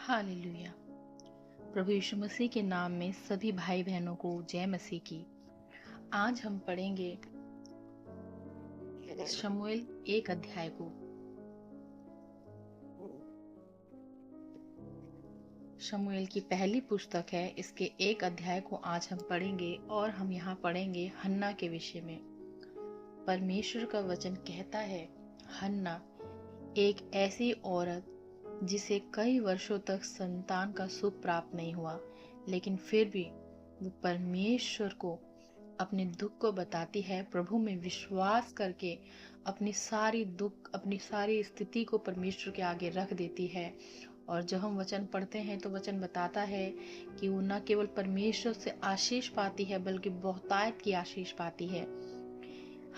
Hallelujah. प्रभु यीशु मसीह के नाम में सभी भाई बहनों को जय मसीह की। आज हम पढ़ेंगे शमूएल 1 अध्याय को। शमूएल की पहली पुस्तक है, इसके 1 अध्याय को आज हम पढ़ेंगे और हम यहाँ पढ़ेंगे हन्ना के विषय में। परमेश्वर का वचन कहता है, हन्ना एक ऐसी औरत जिसे कई वर्षों तक संतान का सुख प्राप्त नहीं हुआ, लेकिन फिर भी वो परमेश्वर को अपने दुख को बताती है, प्रभु में विश्वास करके अपनी सारी दुख, अपनी सारी स्थिति को परमेश्वर के आगे रख देती है। और जब हम वचन पढ़ते हैं तो वचन बताता है कि वो न केवल परमेश्वर से आशीष पाती है बल्कि बहुतायत की आशीष पाती है।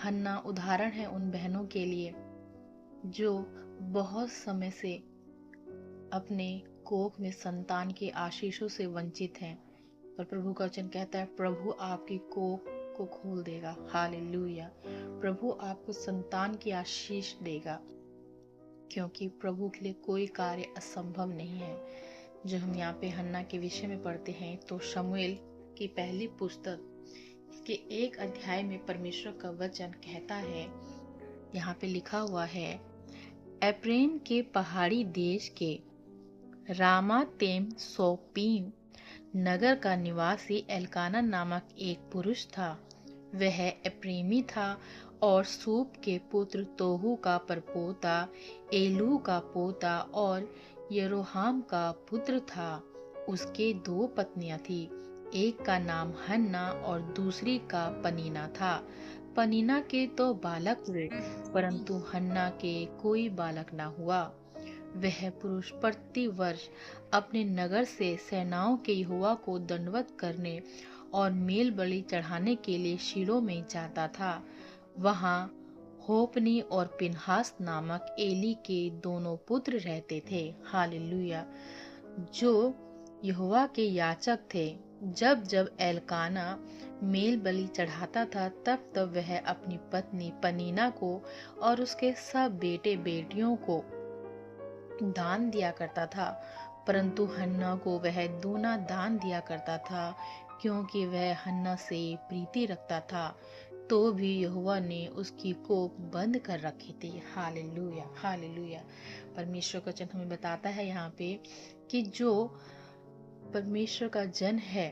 हन्ना उदाहरण है उन बहनों के लिए जो बहुत समय से अपने कोख में संतान के आशीषों से वंचित हैं, पर प्रभु का वचन कहता है प्रभु आपकी कोख को खोल देगा। हालेलुया। प्रभु आपको संतान की आशीष देगा, क्योंकि प्रभु के लिए कोई कार्य असंभव नहीं है। जो हम यहाँ पे हन्ना के विषय में पढ़ते हैं तो शमूएल की पहली पुस्तक के 1 अध्याय में परमेश्वर का वचन कहता है, यहाँ पे लिखा हुआ है, एप्रेम के पहाड़ी देश के रामातेम सोपीम नगर का निवासी एल्काना नामक एक पुरुष था। वह एप्रेमी था और सूप के पुत्र तोहू का परपोता, एलू का पोता और यरोहाम का पुत्र था। उसके 2 पत्नियां थी, एक का नाम हन्ना और दूसरी का पनीना था। पनीना के तो बालक हुए, परंतु हन्ना के कोई बालक ना हुआ। वह पुरुष प्रति वर्ष अपने नगर से सेनाओं के यहोवा को दंडवत करने और मेल बलि चढ़ाने के लिए शीलो में जाता था। वहाँ होपनी और पिनहास नामक एली के दोनों पुत्र रहते थे। हालेलुया। जो यहोवा के याजक थे। जब जब एल्काना मेल बलि चढ़ाता था तब तब वह अपनी पत्नी पनीना को और उसके सब बेटे बेटियों को दान दिया करता था, परंतु हन्ना को वह दूना दान दिया करता था, क्योंकि वह हन्ना से प्रीति रखता था। तो भी यहोवा ने उसकी कोख बंद कर रखी थी। Hallelujah, hallelujah. परमेश्वर का वचन हमें बताता है यहाँ पे कि जो परमेश्वर का जन है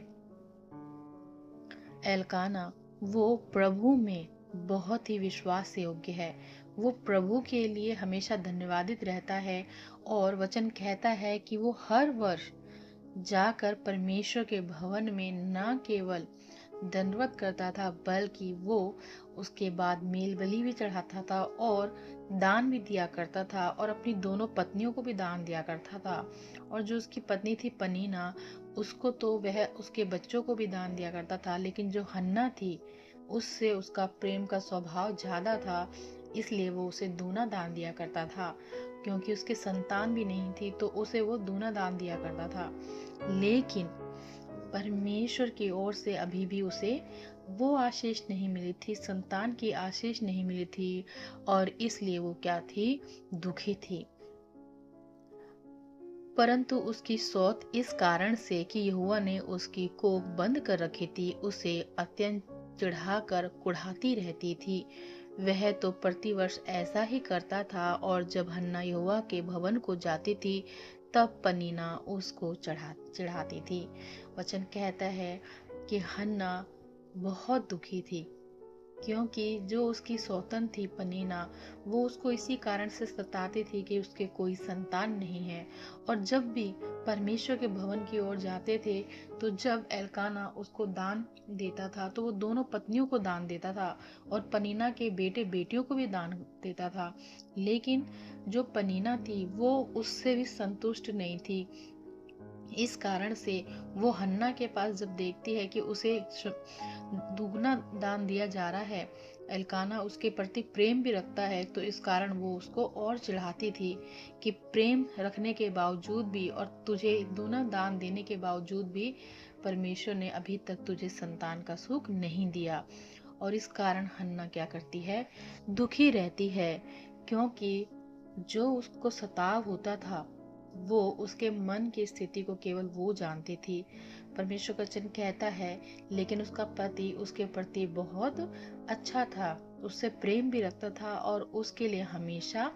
एल्काना, वो प्रभु में बहुत ही विश्वास योग्य है। वो प्रभु के लिए हमेशा धन्यवादित रहता है और वचन कहता है कि वो हर वर्ष जाकर परमेश्वर के भवन में न केवल दंडवत करता था बल्कि वो उसके बाद मेल बलि भी चढ़ाता था और दान भी दिया करता था और अपनी दोनों पत्नियों को भी दान दिया करता था। और जो उसकी पत्नी थी पनीना, उसको तो वह उसके बच्चों को भी दान दिया करता था, लेकिन जो हन्ना थी उससे उसका प्रेम का स्वभाव ज्यादा था, इसलिए वो उसे दूना दान दिया करता था। क्योंकि उसके संतान भी नहीं थी तो उसे वो दूना दान दिया करता था, लेकिन परमेश्वर की ओर से अभी भी उसे वो आशीष नहीं मिली थी, संतान की आशीष नहीं मिली थी, और इसलिए वो क्या थी, दुखी थी। परंतु उसकी सौत इस कारण से कि यहोवा ने उसकी कोख बंद कर रखी थी, उसे अत्यंत चिढ़ाकर कुढ़ाती रहती थी। वह तो प्रतिवर्ष ऐसा ही करता था, और जब हन्ना यहोवा के भवन को जाती थी तब पनीना उसको चिढ़ाती थी। वचन कहता है कि हन्ना बहुत दुखी थी, क्योंकि जो उसकी सौतन थी पनीना, वो उसको इसी कारण से सताती थी कि उसके कोई संतान नहीं है। और जब भी परमेश्वर के भवन की ओर जाते थे तो जब एल्काना उसको दान देता था तो वो दोनों पत्नियों को दान देता था और पनीना के बेटे बेटियों को भी दान देता था, लेकिन जो पनीना थी वो उससे भी संतुष्ट नहीं थी। इस कारण से वो हन्ना के पास जब देखती है कि उसे दुगना दान दिया जा रहा है, एल्काना उसके प्रति प्रेम भी रखता है, तो इस कारण वो उसको और चिढ़ाती थी कि प्रेम रखने के बावजूद भी और तुझे दुगना दान देने के बावजूद भी परमेश्वर ने अभी तक तुझे संतान का सुख नहीं दिया। और इस कारण हन्ना क्या करती है, दुखी रहती है, क्योंकि जो उसको सताव होता था वो उसके मन की स्थिति को केवल वो जानती थी। परमेश्वर का वचन कहता है, लेकिन उसका पति उसके प्रति बहुत अच्छा था, उससे प्रेम भी रखता था और उसके लिए हमेशा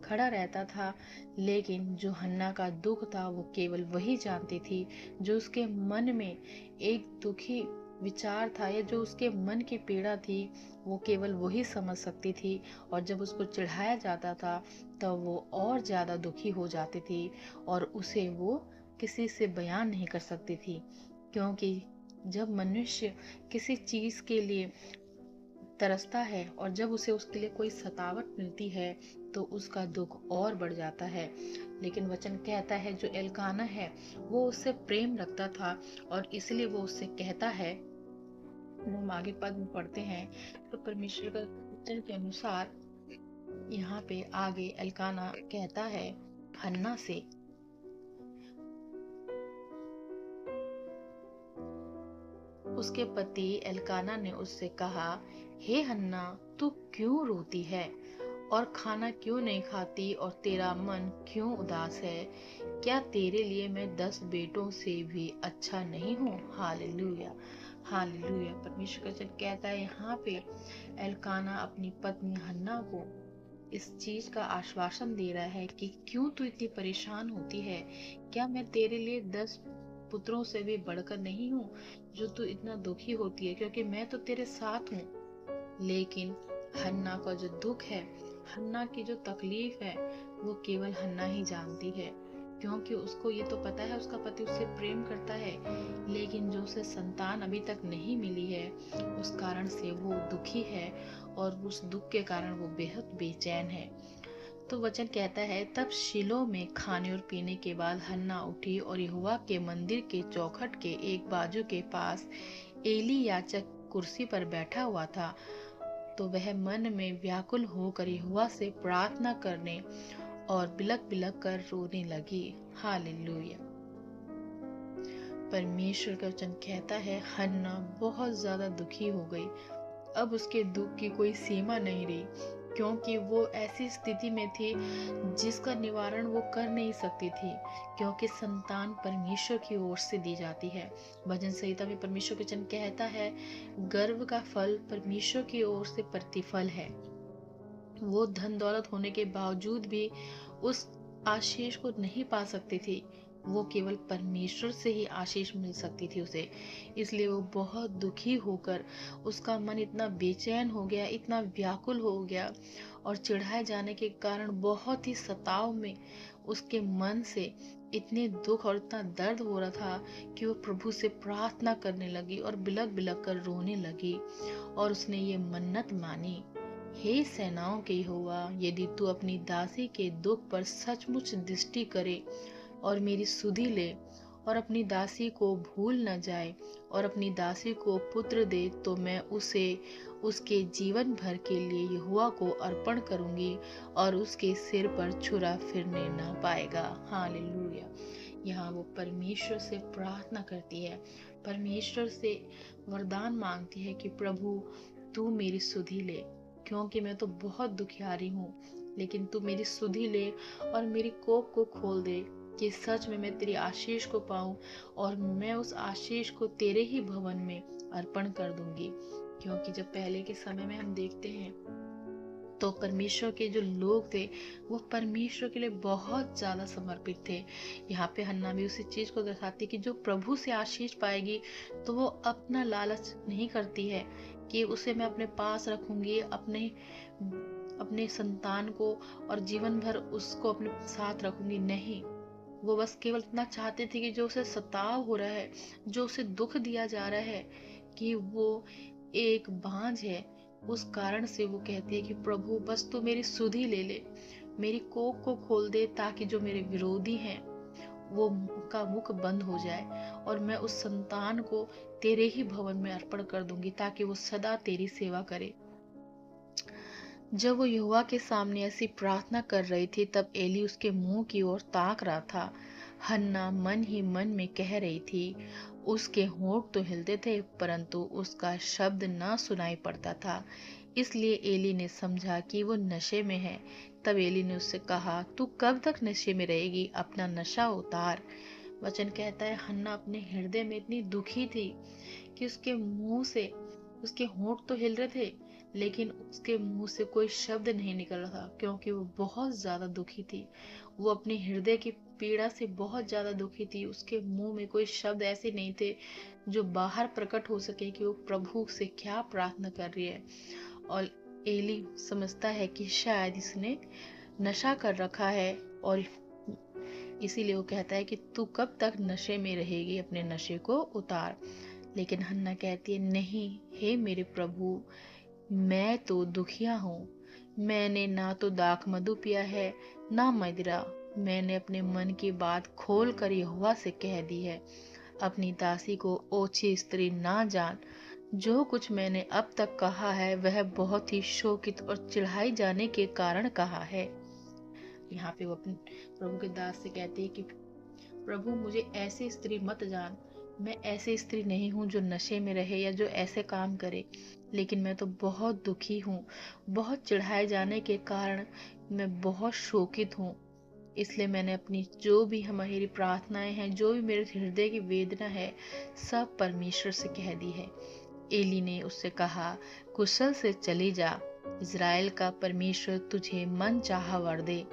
खड़ा रहता था। लेकिन जो हन्ना का दुख था वो केवल वही जानती थी। जो उसके मन में एक दुखी विचार था या जो उसके मन की पीड़ा थी, वो केवल वही समझ सकती थी। और जब उसको चिढ़ाया जाता था तब वो और ज्यादा दुखी हो जाती थी और उसे वो किसी से बयान नहीं कर सकती थी। क्योंकि जब मनुष्य किसी चीज के लिए तरसता है और जब उसे उसके लिए कोई सतावट मिलती है तो उसका दुख और बढ़ जाता है। लेकिन वचन कहता है जो एल्काना है वो उससे प्रेम रखता था और इसलिए वो उससे कहता है। हम आगे पद में पढ़ते हैं तो परमेश्वर का वचन के अनुसार यहाँ पे आगे एल्काना कहता है हन्ना से, उसके पति एल्काना ने उससे कहा, हे हन्ना, तू क्यों रोती है और खाना क्यों नहीं खाती और तेरा मन क्यों उदास है? क्या तेरे लिए मैं 10 बेटों से भी अच्छा नहीं हूँ? Hallelujah, hallelujah. परमेश्वर का वचन कहता है यहाँ पे एल्काना अपनी पत्नी हन्ना को इस चीज का आश्वासन दे रहा है कि क्यों तू इतनी परेशान होती है? क्या मैं तेरे लिए 10 पुत्रों से भी बढ़कर नहीं हूँ जो तू इतना दुखी होती है? क्योंकि मैं तो तेरे साथ हूँ। लेकिन हन्ना का जो दुख है, हन्ना की जो तकलीफ है, वो केवल हन्ना ही जानती है। क्योंकि उसको ये तो पता है उसका पति उससे प्रेम करता है, लेकिन जो उसे संतान अभी तक नहीं मिली है उस कारण से वो दुखी है और उस दुख के कारण वो बेहद बेचैन है। तो वचन कहता है, तब शीलो में खाने और पीने के बाद हन्ना उठी और यहोवा के मंदिर के चौखट के एक बाजू के पास एली याजक कुर्सी पर बैठा हुआ था। तो वह मन में व्याकुल होकर यहोवा से प्रार्थना करने और बिलक बिलक कर रोने लगी। हालेलुया। परमेश्वर का वचन कहता है हन्ना बहुत ज्यादा दुखी हो गई। अब उसके दुख की कोई सीमा नहीं रही, क्योंकि वो ऐसी स्थिति में थी जिसका निवारण वो कर नहीं सकती थी। क्योंकि संतान परमेश्वर की ओर से दी जाती है। भजन संहिता में परमेश्वर का वचन कहता है, गर्व का फल परमेश्वर की ओर से प्रतिफल है। वो धन दौलत होने के बावजूद भी उस आशीष को नहीं पा सकती थी। वो केवल परमेश्वर से ही आशीष मिल सकती थी उसे। इसलिए वो बहुत दुखी होकर, उसका मन इतना बेचैन हो गया, इतना व्याकुल हो गया और चिढ़ाए जाने के कारण बहुत ही सताव में उसके मन से इतने दुख और इतना दर्द हो रहा था कि वो प्रभु से प्रार्थना करने लगी और बिलक बिलक कर रोने लगी। और उसने ये मन्नत मानी, हे सेनाओं के यहोवा, यदि तू अपनी दासी के दुख पर सचमुच दृष्टि करे और मेरी सुधि ले और अपनी दासी को भूल न जाए और अपनी दासी को पुत्र दे, तो मैं उसे उसके जीवन भर के लिए यहोवा को अर्पण करूंगी और उसके सिर पर छुरा फिरने न पाएगा। हालेलुया। यहाँ वो परमेश्वर से प्रार्थना करती है, परमेश्वर से वरदान मांगती है कि प्रभु तू मेरी सुधि ले, क्योंकि मैं तो बहुत दुखियारी हूँ। लेकिन तू मेरी सुधि ले और मेरी कोख को खोल दे कि सच में मैं तेरी आशीष को पाऊं और मैं उस आशीष को तेरे ही भवन में अर्पण कर दूंगी। क्योंकि जब पहले के समय में हम देखते हैं तो परमेश्वर के जो लोग थे वो परमेश्वर के लिए बहुत ज्यादा समर्पित थे। यहाँ पे हन्ना भी उसी चीज को दर्शाती कि जो प्रभु से आशीष पाएगी तो वो अपना लालच नहीं करती है कि उसे मैं अपने पास रखूंगी, अपने संतान को और जीवन भर उसको अपने साथ रखूंगी। नहीं, वो बस केवल इतना चाहते थे कि जो उसे सताव हो रहा है, जो उसे दुख दिया जा रहा है कि वो एक बांझ है, उस कारण से वो कहती है कि प्रभु बस तू मेरी सुधि ले ले, मेरी कोख को खोल दे, ताकि जो मेरे विरोधी हैं वो का मुख बंद हो जाए और मैं उस संतान को तेरे ही भवन में अर्पण कर दूंगी ताकि वो सदा तेरी सेवा करे। जब वो यहोवा के सामने ऐसी प्रार्थना कर रही थी तब एली उसके मुंह की ओर ताक रहा था। हन्ना मन ही मन में कह रही थी, उसके होंठ तो हिलते थे परंतु उसका शब्द न सुनाई पड़ता था। इसलिए एली ने समझा कि वो नशे में है। तब एली ने उससे कहा, तू कब तक नशे में रहेगी? अपना नशा उतार। वचन कहता है हन्ना अपने हृदय में इतनी दुखी थी कि उसके मुंह से उसके होंठ तो हिल रहे थे, लेकिन उसके मुंह से कोई शब्द नहीं निकल रहा था, क्योंकि वो बहुत ज्यादा दुखी थी। वो अपने हृदय की पीड़ा से बहुत ज्यादा दुखी थी। उसके मुंह में कोई शब्द ऐसे नहीं थे जो बाहर प्रकट हो सके कि वो प्रभु से क्या प्रार्थना कर रही है। और एली समझता है कि शायद इसने नशा कर रखा है, और इसीलिए वो कहता है कि तू कब तक नशे में रहेगी? अपने नशे को उतार। लेकिन हन्ना कहती है, नहीं हे मेरे प्रभु, मैं तो दुखिया हूँ। मैंने ना तो दाख मधु पिया है, ना मदिरा। मैंने अपने मन की बात खोल कर यहोवा से कह दी है। अपनी दासी को ओछी स्त्री ना जान। जो कुछ मैंने अब तक कहा है वह बहुत ही शोकित और चिढ़ाई जाने के कारण कहा है। यहाँ पे वो अपने प्रभु के दास से कहती है कि प्रभु, मुझे ऐसी स्त्री मत जान। मैं ऐसी स्त्री नहीं हूँ जो नशे में रहे या जो ऐसे काम करे, लेकिन मैं तो बहुत दुखी हूँ। बहुत चिढ़ाए जाने के कारण मैं बहुत शोकित हूँ। इसलिए मैंने अपनी जो भी हमारी प्रार्थनाएं हैं, जो भी मेरे हृदय की वेदना है, सब परमेश्वर से कह दी है। एली ने उससे कहा, कुशल से चली जा, इज़राइल का परमेश्वर तुझे मन चाहा वर दे।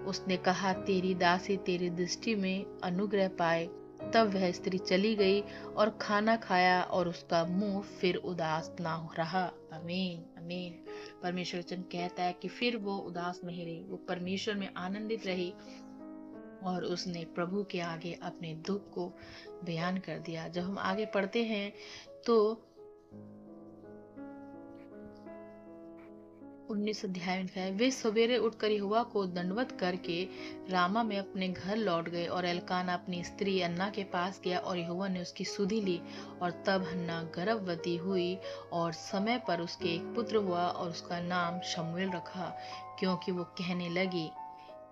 उसने कहा, तेरी दासी तेरी दृष्टि में अनुग्रह पाए। तब वह स्त्री चली गई और खाना खाया, और उसका मुंह फिर उदास ना रहा। आमीन आमीन। परमेश्वर वचन कहता है कि फिर वो उदास नहीं रही, वो परमेश्वर में आनंदित रही, और उसने प्रभु के आगे अपने दुख को बयान कर दिया। जब हम आगे पढ़ते हैं तो 19 अध्याय में लिखा है, वे सवेरे उठकर यहोवा को दंडवत करके रामा में अपने घर लौट गए, और एल्काना अपनी स्त्री अन्ना के पास गया, और यहोवा ने उसकी सुधि ली। और तब हन्ना गर्भवती हुई, और समय पर उसके एक पुत्र हुआ, और उसका नाम शमूएल रखा, क्योंकि वो कहने लगी,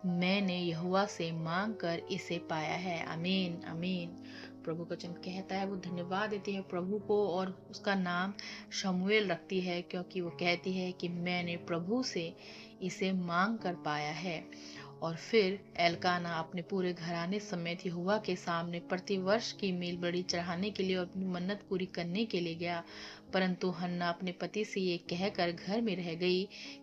मैंने यहोवा से मांग कर इसे पाया है। आमीन आमीन। प्रभु का वचन कहता है, वो धन्यवाद देती है प्रभु को, और उसका नाम शमूएल रखती है, क्योंकि वो कहती है कि मैंने प्रभु से इसे मांग कर पाया है। और फिर एल्काना अपने पूरे घराने समेत यहोवा के सामने प्रतिवर्ष की मेल बलि चढ़ाने के लिए और अपनी मन्नत पूरी करने के लिए गया। परंतु हन्ना अपने पति से ये कहकर घर में रह गई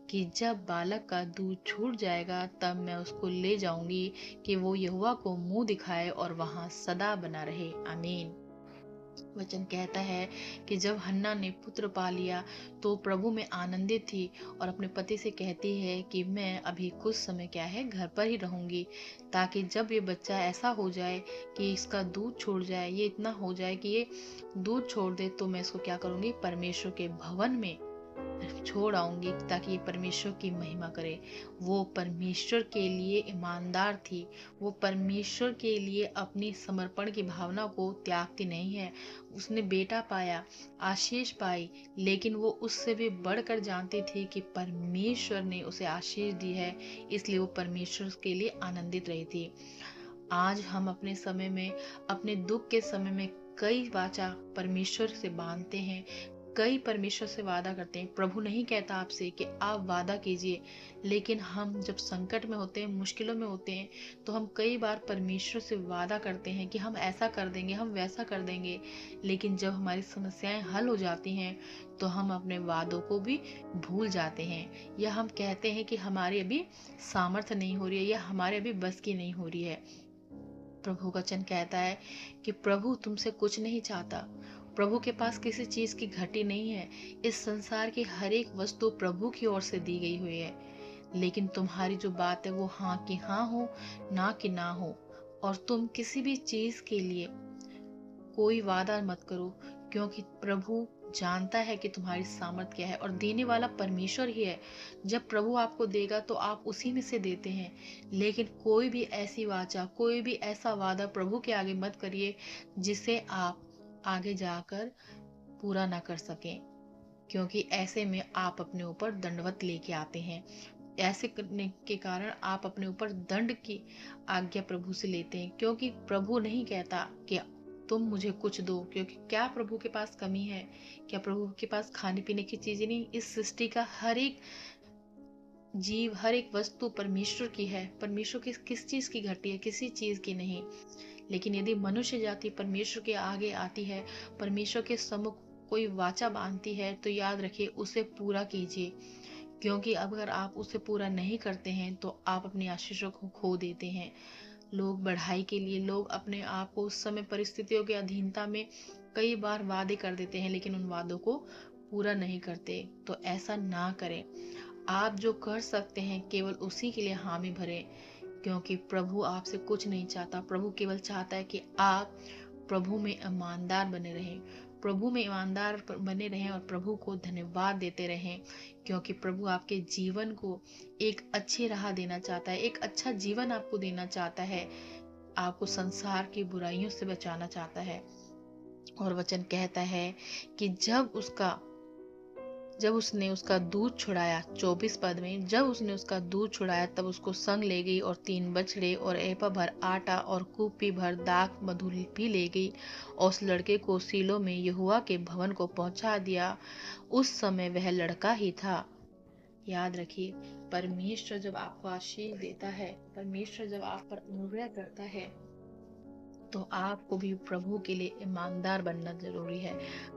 कि जब बालक का दूध छूट जाएगा तब मैं उसको ले जाऊंगी कि वो यहोवा को मुंह दिखाए और वहां सदा बना रहे। आमीन। वचन कहता है कि जब हन्ना ने पुत्र पा लिया तो प्रभु में आनंदित थी, और अपने पति से कहती है कि मैं अभी कुछ समय क्या है घर पर ही रहूंगी, ताकि जब ये बच्चा ऐसा हो जाए कि इसका दूध छोड़ जाए, ये इतना हो जाए कि ये दूध छोड़ दे, तो मैं इसको क्या करूंगी, परमेश्वर के भवन में छोड़ आऊंगी, ताकि ये परमेश्वर की महिमा करे। वो परमेश्वर के लिए ईमानदार थी। वो परमेश्वर के लिए अपनी समर्पण की भावना को त्यागती नहीं है। उसने बेटा पाया, आशीष पाई, लेकिन वो उससे भी बढ़कर जानती थी कि परमेश्वर ने उसे आशीष दी है, इसलिए वो परमेश्वर के लिए आनंदित रही थी। आज हम अपने समय में, अपने दुख के समय में कई वाचा परमेश्वर से बांधते हैं, कई परमेश्वर से वादा करते हैं। प्रभु नहीं कहता आपसे कि आप वादा कीजिए, लेकिन हम जब संकट में होते हैं, मुश्किलों में होते हैं, तो हम कई बार परमेश्वर से वादा करते हैं कि हम ऐसा कर देंगे, हम वैसा कर देंगे, लेकिन जब हमारी समस्याएं हल हो जाती हैं तो हम अपने वादों को भी भूल जाते हैं, या हम कहते हैं कि हमारी अभी सामर्थ्य नहीं हो रही है, या हमारे अभी बस की नहीं हो रही है। प्रभु का वचन कहता है कि प्रभु तुमसे कुछ नहीं चाहता। प्रभु के पास किसी चीज की घटी नहीं है। इस संसार की हर एक वस्तु प्रभु की ओर से दी गई हुई है, लेकिन तुम्हारी जो बात है वो हाँ की हाँ हो, ना कि ना हो। और तुम किसी भी चीज के लिए कोई वादा मत करो, क्योंकि प्रभु जानता है कि तुम्हारी सामर्थ क्या है, और देने वाला परमेश्वर ही है। जब प्रभु आपको देगा तो आप उसी में से देते हैं, लेकिन कोई भी ऐसी वाचा, कोई भी ऐसा वादा प्रभु के आगे मत करिए जिसे आप आगे जाकर पूरा ना कर सकें, क्योंकि ऐसे में आप अपने ऊपर दंडवत लेके आते हैं। ऐसे करने के कारण आप अपने ऊपर दंड की आज्ञा प्रभु से लेते हैं, क्योंकि प्रभु नहीं कहता कि तुम मुझे कुछ दो, क्योंकि क्या प्रभु के पास कमी है? क्या प्रभु के पास खाने पीने की चीजें नहीं? इस सृष्टि का हर एक जीव, हर एक वस्तु परमेश्वर की है। परमेश्वर किस चीज की घटी है? किसी चीज की नहीं। लेकिन यदि मनुष्य जाति परमेश्वर के आगे आती है, परमेश्वर के सम्मुख कोई वाचा बांधती है, तो याद रखिए उसे पूरा कीजिए, क्योंकि अगर आप उसे पूरा नहीं करते हैं तो आप अपनी आशीषों को खो देते हैं। लोग बढ़ाई के लिए, लोग अपने आप को उस समय परिस्थितियों के अधीनता में कई बार वादे कर देते हैं, लेकिन उन वादों को पूरा नहीं करते। तो ऐसा ना करें। आप जो कर सकते हैं केवल उसी के लिए हामी भरें, क्योंकि प्रभु आपसे कुछ नहीं चाहता। प्रभु केवल चाहता है कि आप प्रभु में ईमानदार बने रहें, प्रभु में ईमानदार बने रहें और प्रभु को धन्यवाद देते रहें, क्योंकि प्रभु आपके जीवन को एक अच्छी राह देना चाहता है, एक अच्छा जीवन आपको देना चाहता है, आपको संसार की बुराइयों से बचाना चाहता है। और वचन कहता है कि जब उसने उसका दूध छुड़ाया, 24 पद में, जब उसने उसका दूध छुड़ाया तब उसको संग ले गई और 3 बछड़े और एपा भर आटा और कूपी भर दाख मधु भी ले गई और उस लड़के को सीलो में यहोवा के भवन को पहुंचा दिया। उस समय वह लड़का ही था। याद रखिए, परमेश्वर जब आपको आशीष देता है, परमेश्वर जब आप पर अनुग्रह करता है, तो आपको भी प्रभु के लिए ईमानदार बनना जरूरी है।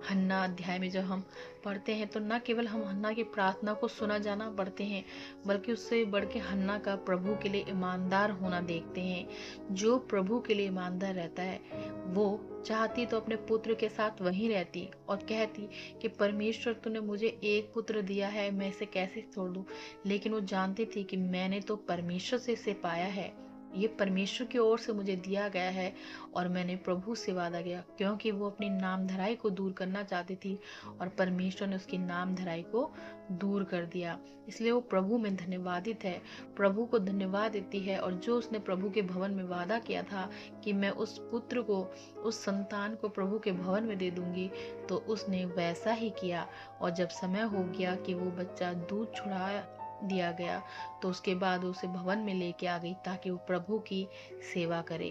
हन्ना अध्याय में जब हम पढ़ते हैं तो न केवल हम हन्ना की प्रार्थना को सुना जाना पढ़ते हैं, बल्कि उससे बढ़ के हन्ना का प्रभु के लिए ईमानदार होना देखते हैं। जो प्रभु के लिए ईमानदार रहता है, वो चाहती तो अपने पुत्र के साथ वहीं रहती और कहती कि परमेश्वर तूने मुझे एक पुत्र दिया है, मैं इसे कैसे छोड़ दूं। लेकिन वो जानती थी कि मैंने तो परमेश्वर से इसे पाया है, ये परमेश्वर की ओर से मुझे दिया गया है और मैंने प्रभु से वादा किया, क्योंकि वो अपनी नामधराई को दूर करना चाहती थी और परमेश्वर ने उसकी नामधराई को दूर कर दिया। इसलिए वो प्रभु में धन्यवादित है, प्रभु को धन्यवाद देती है। और जो उसने प्रभु के भवन में वादा किया था कि मैं उस पुत्र को, उस संतान को प्रभु के भवन में दे दूंगी, तो उसने वैसा ही किया। और जब समय हो गया कि वो बच्चा दूध छुड़ा दिया गया, तो उसके बाद उसे भवन में लेके आ गई ताकि वो प्रभु की सेवा करे।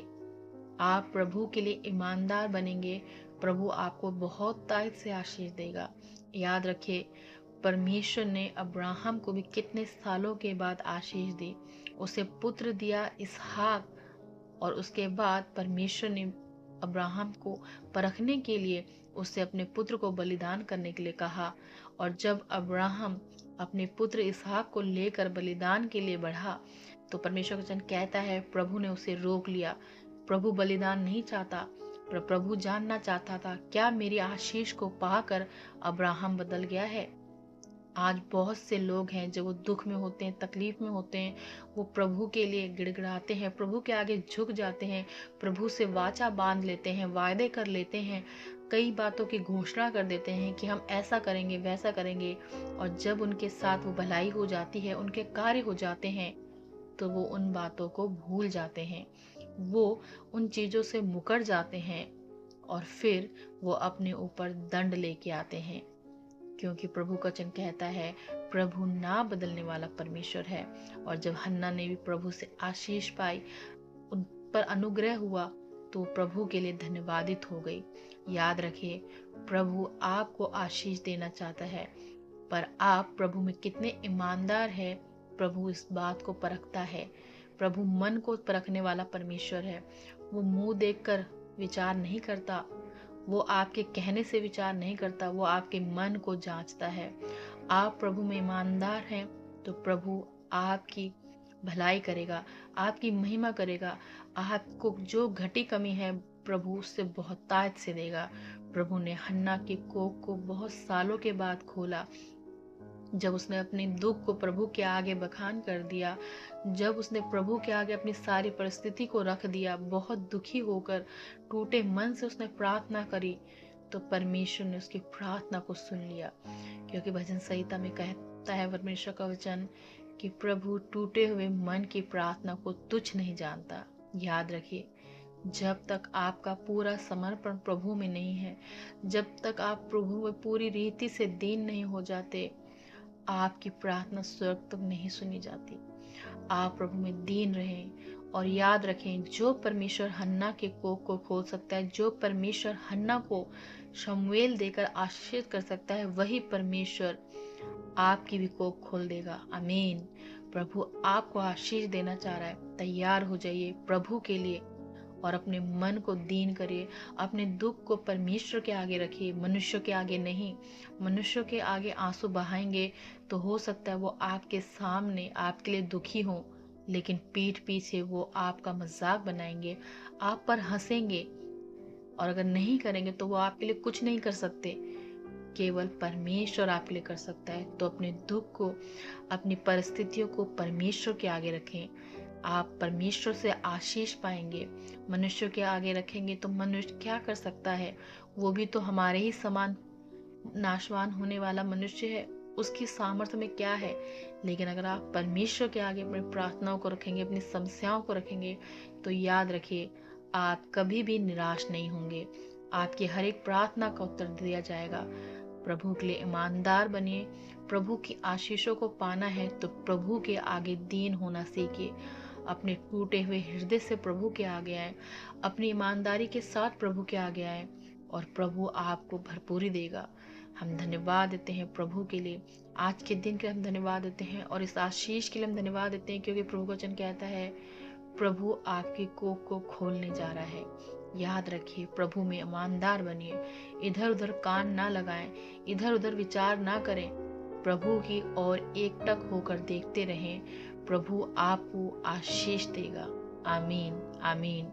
आप प्रभु के लिए ईमानदार बनेंगे, प्रभु आपको बहुत तायत से आशीष देगा। याद रखिए, परमेश्वर ने अब्राहम को भी कितने सालों के बाद आशीष दी, उसे पुत्र दिया इसहाक। और उसके बाद परमेश्वर ने अब्राहम को परखने के लिए उससे अपने पुत्र को बलिदान करने के लिए कहा। और जब अब्राहम अपने पुत्र इसहाक को लेकर बलिदान के लिए बढ़ा, तो परमेश्वर का वचन कहता है प्रभु ने उसे रोक लिया। प्रभु बलिदान नहीं चाहता, पर प्रभु जानना चाहता था क्या मेरी आशीष को पाकर अब्राहम बदल गया है। आज बहुत से लोग हैं जो वो दुख में होते हैं, तकलीफ में होते हैं, वो प्रभु के लिए गिड़गिड़ाते हैं, प्रभु के आगे झुक जाते हैं, प्रभु से वाचा बांध लेते हैं, वायदे कर लेते हैं, कई बातों की घोषणा कर देते हैं कि हम ऐसा करेंगे, वैसा करेंगे। और जब उनके साथ वो भलाई हो जाती है, उनके कार्य हो जाते हैं, तो वो उन बातों को भूल जाते हैं, वो उन चीज़ों से मुकर जाते हैं और फिर वो अपने ऊपर दंड लेके आते हैं। क्योंकि प्रभु का वचन कहता है प्रभु ना बदलने वाला परमेश्वर है। और जब हन्ना ने भी प्रभु से आशीष पाई, उन पर अनुग्रह हुआ, तो प्रभु के लिए धन्यवादित हो गई। याद रखिए, प्रभु आपको आशीष देना चाहता है, पर आप प्रभु में कितने ईमानदार है, प्रभु इस बात को परखता है। प्रभु मन को परखने वाला परमेश्वर है। वो मुंह देखकर विचार नहीं करता, वो आपके कहने से विचार नहीं करता, वो आपके मन को जांचता है। आप प्रभु में ईमानदार हैं तो प्रभु आपकी भलाई करेगा, आपकी महिमा करेगा। आपको जो घटी कमी है प्रभु उससे बहुत तायत से देगा। प्रभु ने हन्ना के कोख को बहुत सालों के बाद खोला, जब उसने अपने दुख को प्रभु के आगे बखान कर दिया, जब उसने प्रभु के आगे अपनी सारी परिस्थिति को रख दिया, बहुत दुखी होकर टूटे मन से उसने प्रार्थना करी, तो परमेश्वर ने उसकी प्रार्थना को सुन लिया। क्योंकि भजन संहिता में कहता है परमेश्वर का वचन कि प्रभु टूटे हुए मन की प्रार्थना को तुच्छ नहीं जानता। याद रखिए, जब तक आपका पूरा समर्पण प्रभु में नहीं है, जब तक आप प्रभु में पूरी रीति से दीन नहीं हो जाते, आपकी प्रार्थना स्वर्ग तक नहीं सुनी जाती। आप प्रभु में दीन रहें और याद रखें, जो परमेश्वर हन्ना के कोख को खोल सकता है, जो परमेश्वर हन्ना को शमूएल देकर आशीषित कर सकता है, वही परमेश्वर आपकी भी कोख खोल देगा। आमीन। प्रभु आपको आशीष देना चाह रहा है। तैयार हो जाइए प्रभु के लिए और अपने मन को दीन करिए। अपने दुख को परमेश्वर के आगे रखिए, मनुष्यों के आगे नहीं। मनुष्यों के आगे आंसू बहाएंगे तो हो सकता है वो आपके सामने आपके लिए दुखी हो, लेकिन पीठ पीछे वो आपका मजाक बनाएंगे, आप पर हंसेंगे। और अगर नहीं करेंगे तो वो आपके लिए कुछ नहीं कर सकते, केवल परमेश्वर आपके लिए कर सकता है। तो अपने दुख को, अपनी परिस्थितियों को परमेश्वर के आगे रखें। आप परमेश्वर से आशीष पाएंगे। मनुष्यों के आगे रखेंगे तो मनुष्य क्या कर सकता है, वो भी तो हमारे ही समान नाशवान होने वाला मनुष्य है, उसकी सामर्थ्य में क्या है। लेकिन अगर आप परमेश्वर के आगे अपनी प्रार्थनाओं को रखेंगे, अपनी समस्याओं को रखेंगे, तो याद रखिए आप कभी भी निराश नहीं होंगे। आपकी हर एक प्रार्थना का उत्तर दिया जाएगा। प्रभु के लिए ईमानदार बनिए। प्रभु की आशीषों को पाना है तो प्रभु के आगे दीन होना सीखिए। अपने टूटे हुए हृदय से प्रभु के आगे आए, अपनी ईमानदारी के साथ प्रभु के आगे आए और प्रभु आपको भरपूरी देगा। हम धन्यवाद देते हैं प्रभु के लिए, आज के दिन के लिए हम धन्यवाद देते हैं और इस आशीष के लिए हम धन्यवाद देते हैं, क्योंकि प्रभु का वचन कहता है प्रभु आपकी कोख को खोलने जा रहा है। याद रखिए प्रभु में ईमानदार बनिए, इधर उधर कान ना लगाएं, इधर उधर विचार ना करें, प्रभु की ओर एकटक होकर देखते रहें। प्रभु आपको आशीष देगा। आमीन आमीन।